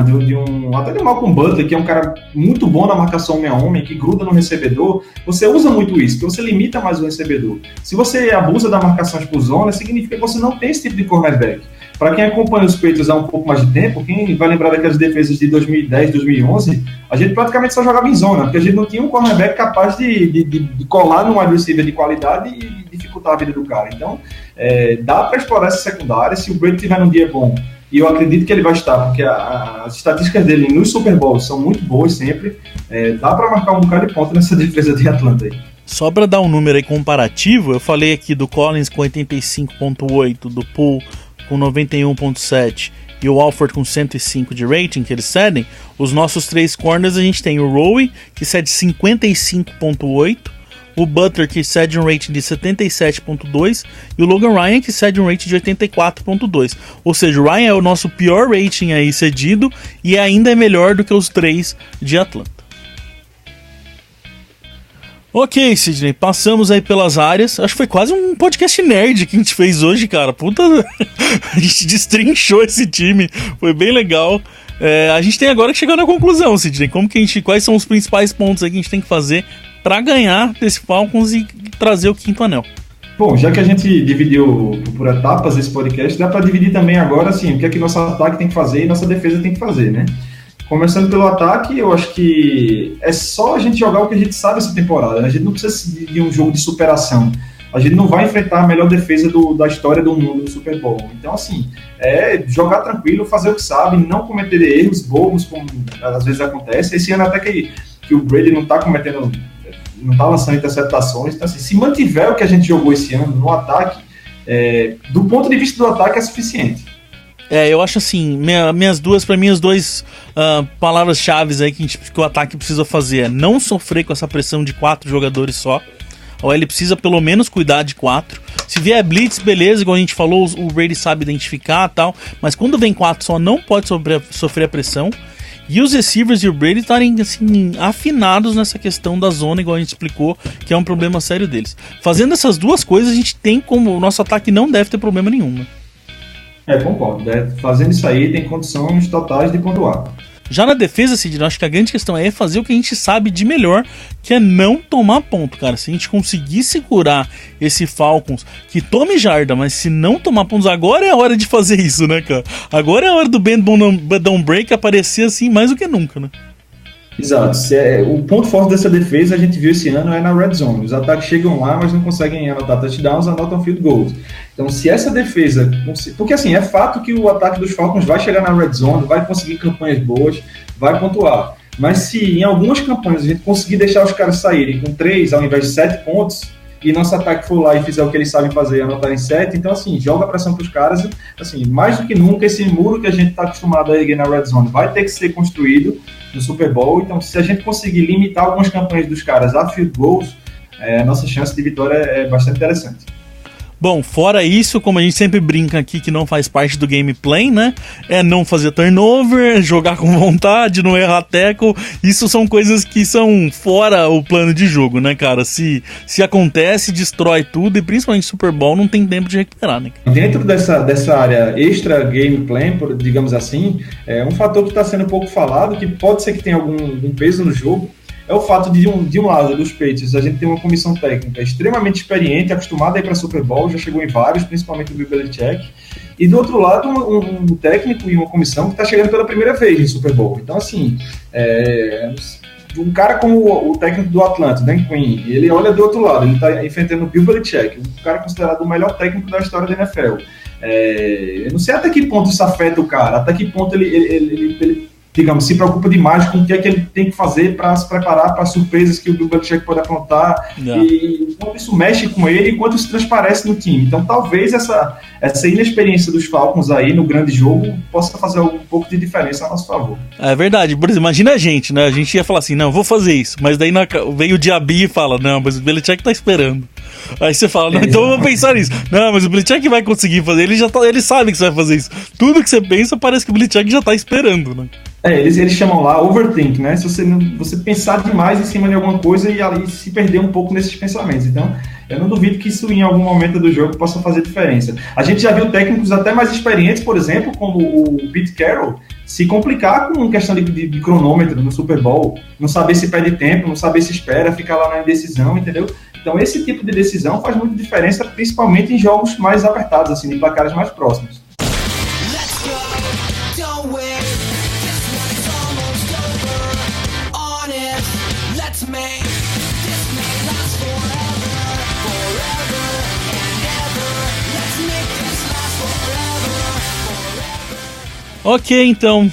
até do Malcolm Butler, que é um cara muito bom na marcação homem a homem, que gruda no recebedor, você usa muito isso, porque você limita mais o recebedor. Se você abusa da marcação por zona, significa que você não tem esse tipo de cornerback. Para quem acompanha os Patriots há um pouco mais de tempo, quem vai lembrar daquelas defesas de 2010, 2011, a gente praticamente só jogava em zona, porque a gente não tinha um cornerback capaz de colar num wide receiver de qualidade e dificultar a vida do cara. Então, dá para explorar essa secundária. Se o Brady tiver num dia bom, e eu acredito que ele vai estar, porque as estatísticas dele nos Super Bowls são muito boas sempre, dá para marcar um bocado de ponto nessa defesa de Atlanta aí. Só para dar um número aí comparativo, eu falei aqui do Collins com 85.8, do Poole com 91.7 e o Alford com 105 de rating que eles cedem. Os nossos 3 corners, a gente tem o Rowe, que cede 55.8, o Butler, que cede um rating de 77.2, e o Logan Ryan, que cede um rating de 84.2. Ou seja, o Ryan é o nosso pior rating aí cedido e ainda é melhor do que os 3 de Atlanta. Ok, Sidney, passamos aí pelas áreas. Acho que foi quase um podcast nerd que a gente fez hoje, cara. Puta, a gente destrinchou esse time, foi bem legal. A gente tem agora que chegar na conclusão, Sidney. Quais são os principais pontos aí que a gente tem que fazer para ganhar desse Falcons e trazer o 5º anel? Bom, já que a gente dividiu por etapas esse podcast, dá para dividir também agora, assim, o que é que nosso ataque tem que fazer e nossa defesa tem que fazer, né? Começando pelo ataque, eu acho que é só a gente jogar o que a gente sabe essa temporada, né? A gente não precisa de um jogo de superação. A gente não vai enfrentar a melhor defesa da história do mundo no Super Bowl. Então, assim, jogar tranquilo, fazer o que sabe, não cometer erros bobos, como às vezes acontece. Esse ano até que o Brady não está cometendo, não está lançando interceptações. Então, assim, se mantiver o que a gente jogou esse ano no ataque, do ponto de vista do ataque é suficiente. Eu acho assim, minhas duas palavras-chave aí que o ataque precisa fazer é não sofrer com essa pressão de 4 jogadores só. Ou ele precisa pelo menos cuidar de 4. Se vier blitz, beleza, igual a gente falou, o Brady sabe identificar e tal, mas quando vem 4 só não pode sofrer a pressão. E os receivers e o Brady estarem assim, afinados nessa questão da zona, igual a gente explicou, que é um problema sério deles. Fazendo essas duas coisas, a gente tem como, o nosso ataque não deve ter problema nenhum, né? Concordo. Fazendo isso aí, tem condições totais de pontuar. Já na defesa, Sidney, acho que a grande questão é fazer o que a gente sabe de melhor, que é não tomar ponto, cara. Se a gente conseguir segurar esse Falcons, que tome jarda, mas se não tomar pontos, agora é a hora de fazer isso, né, cara? Agora é a hora do bend don't break aparecer assim mais do que nunca, né? Exato. O ponto forte dessa defesa, a gente viu esse ano, é na red zone. Os ataques chegam lá, mas não conseguem anotar touchdowns, anotam field goals. Então, se essa defesa... Porque, assim, é fato que o ataque dos Falcons vai chegar na red zone, vai conseguir campanhas boas, vai pontuar. Mas se em algumas campanhas a gente conseguir deixar os caras saírem com 3 ao invés de 7 pontos, e nosso ataque for lá e fizer o que eles sabem fazer, anotar em 7, então, assim, joga a pressão para os caras. Assim, mais do que nunca, esse muro que a gente está acostumado a erguer na red zone vai ter que ser construído no Super Bowl. Então, se a gente conseguir limitar algumas campanhas dos caras a field goals, a nossa chance de vitória é bastante interessante. Bom, fora isso, como a gente sempre brinca aqui que não faz parte do gameplay, né? É não fazer turnover, jogar com vontade, não errar tackle. Isso são coisas que são fora o plano de jogo, né, cara? Se acontece, destrói tudo e principalmente Super Bowl não tem tempo de recuperar, né? Dentro dessa área extra gameplay, digamos assim, um fator que está sendo pouco falado, que pode ser que tenha algum peso no jogo, é o fato de um lado dos Patriots, a gente tem uma comissão técnica extremamente experiente, acostumada a ir para Super Bowl, já chegou em vários, principalmente o Bill Belichick, e do outro lado um técnico e uma comissão que está chegando pela primeira vez em Super Bowl. Então, assim, um cara como o técnico do Atlanta, Dan Quinn, ele olha do outro lado, ele está enfrentando o Bill Belichick, um cara considerado o melhor técnico da história da NFL. Eu não sei até que ponto isso afeta o cara, até que ponto ele digamos, se preocupa demais com o que é que ele tem que fazer para se preparar para as surpresas que o Bill Belichick pode aprontar, e quanto isso mexe com ele e quanto isso transparece no time. Então talvez essa inexperiência dos Falcons aí no grande jogo possa fazer um pouco de diferença a nosso favor. É verdade, por exemplo, imagina a gente, né? A gente ia falar assim, não, vou fazer isso, mas daí veio o Diaby e fala, não, mas o Belichick tá esperando. Aí você fala, não, então eu vou pensar nisso. Não, mas o Belichick vai conseguir fazer, ele sabe que você vai fazer isso. Tudo que você pensa parece que o Belichick já tá esperando, né? Eles chamam lá overthink, né? Se você pensar demais em cima de alguma coisa e ali se perder um pouco nesses pensamentos. Então, eu não duvido que isso em algum momento do jogo possa fazer diferença. A gente já viu técnicos até mais experientes, por exemplo, como o Pete Carroll, se complicar com questão de cronômetro no Super Bowl, não saber se perde tempo, não saber se espera, ficar lá na indecisão, entendeu? Então, esse tipo de decisão faz muita diferença, principalmente em jogos mais apertados, assim, em placares mais próximos. Ok, então,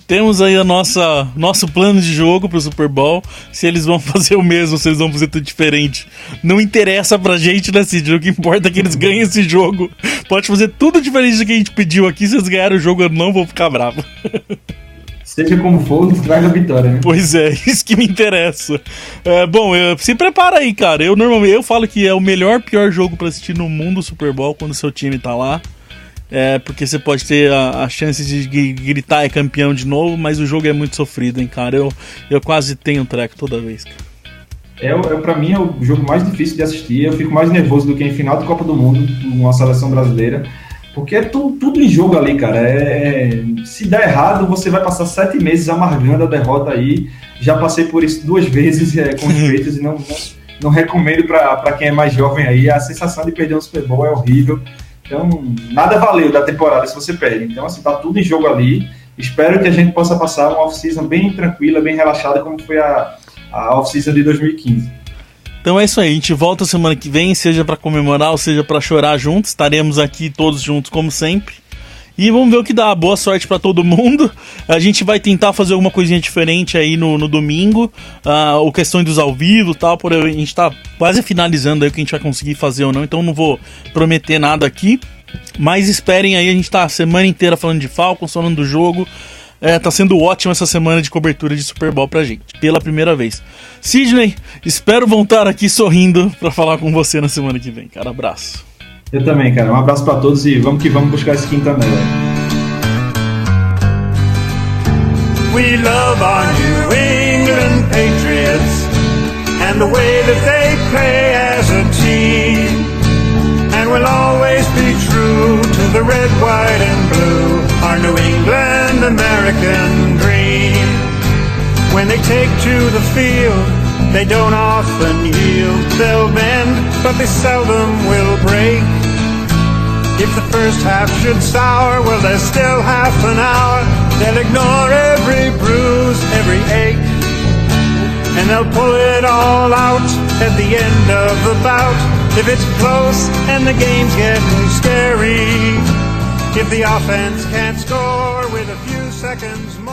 temos aí nosso plano de jogo pro Super Bowl. Se eles vão fazer o mesmo, se eles vão fazer tudo diferente, não interessa pra gente, né, Cid? O que importa é que eles ganhem esse jogo. Pode fazer tudo diferente do que a gente pediu aqui. Se eles ganharem o jogo, eu não vou ficar bravo. Seja como for, traz a vitória, né? Pois é, isso que me interessa. Bom, se prepara aí, cara. Eu falo que é o pior jogo pra assistir no mundo, o Super Bowl, quando o seu time tá lá. Porque você pode ter a chance de gritar é campeão de novo, mas o jogo é muito sofrido, hein, cara. Eu quase tenho um treco toda vez, cara. Pra mim é o jogo mais difícil de assistir. Eu fico mais nervoso do que em final de Copa do Mundo, uma seleção brasileira. Porque é tudo em jogo ali, cara. Se der errado, você vai passar 7 meses amargando a derrota aí. Já passei por isso 2 vezes com os Patriots e não recomendo pra quem é mais jovem aí. A sensação de perder um Super Bowl é horrível. Então, nada valeu da temporada se você perde. Então, assim, tá tudo em jogo ali. Espero que a gente possa passar uma off-season bem tranquila, bem relaxada, como foi a off-season de 2015. Então é isso aí, a gente volta semana que vem, seja pra comemorar ou seja pra chorar juntos. Estaremos aqui todos juntos como sempre. E vamos ver o que dá. Boa sorte pra todo mundo. A gente vai tentar fazer alguma coisinha diferente aí no domingo. O questão dos ao vivo e tal. A gente tá quase finalizando aí o que a gente vai conseguir fazer ou não. Então não vou prometer nada aqui. Mas esperem aí, a gente tá a semana inteira falando de Falcons, falando do jogo. Tá sendo ótimo essa semana de cobertura de Super Bowl pra gente, pela primeira vez. Sidney, espero voltar aqui sorrindo pra falar com você na semana que vem, cara. Abraço. Eu também, cara. Um abraço pra todos e vamos que vamos buscar esse quinto anel. We love our New England Patriots and the way that they play as a team. And we'll always be true to the red, white and blue, our New England American dream. When they take to the field, they don't often yield. They'll bend, but they seldom will break. If the first half should sour, well, there's still half an hour. They'll ignore every bruise, every ache, and they'll pull it all out at the end of the bout. If it's close and the game's getting scary, if the offense can't score with a few seconds more,